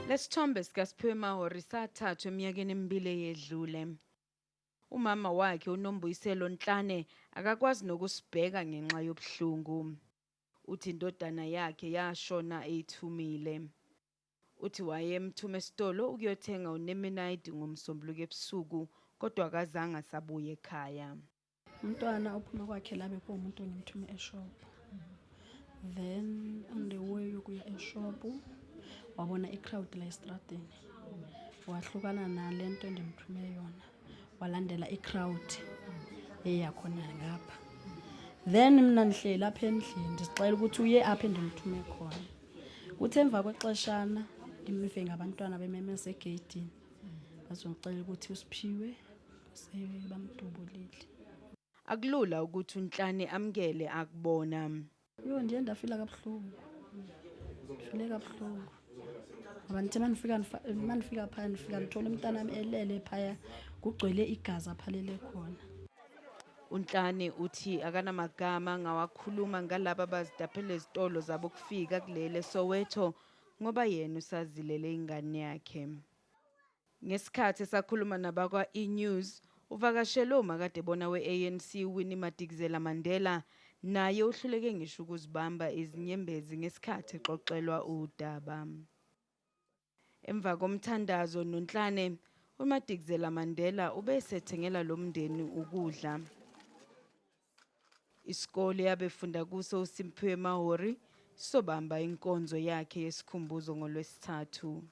Lesithombe sikaSiphiwe Mahori sathathwa eminyakeni emibili eyedlule. Umama wakhe uNombuyiselo Nhlane akakwazi nokusibheka ngenxa yobuhlungu. Uthi indodana yakhe yashona eyithumile. Uthi wayemthuma esitolo ukuyothenga unemenayidi ngomsombuluko ebusuku kodwa akazange asabuya ekhaya. Umntwana uphuma kwakhe labe kuwumuntu ngimthume eshop. Then on the way ukuya eshop wabona i-crowd la estradeni. Wahlukana nalento endimthume yona. Walandela i-crowd eyakhona ngapha. Then mina ngihleli lapha endlini ndisixela ukuthi uye apha endimthume khona. Kuthe emva kwexeshana ngimve ngabantwana bememeza egeyidini. Bazongicela ukuthi uSiphiwe sebamdubulile. Akulula ukuthi uNhlane amkele akubona. Yo ndiye ndafila kabuhlungu. Ngifile kabuhlungu. Ngoba nithe manifika phaya nifika nithola umntana wami elele phaya kugcwele igazi aphalele khona. uNhlane uthi akanamagama ngawakhuluma ngalabo abazidaphele izitolo zabo kufika kulele Soweto ngoba yena usazilele ingane yakhe. Ngesikhathi sakhuluma nabakwa eNews, uvakashele umakade bona we-ANC Winnie Madikizela-Mandela naye uhluleke ngisho ukuzibamba izinyembezi ngesikhathi exoxelwa udaba. Emva komthandazo noNhlane, uMadikizela-Mandela ubesethengela lo mndeni ukudla. Isikole yabefunda kuso uSiphiwe Mahori sobamba inkonzo yakhe yesikhumbuzo ngoLwesithathu.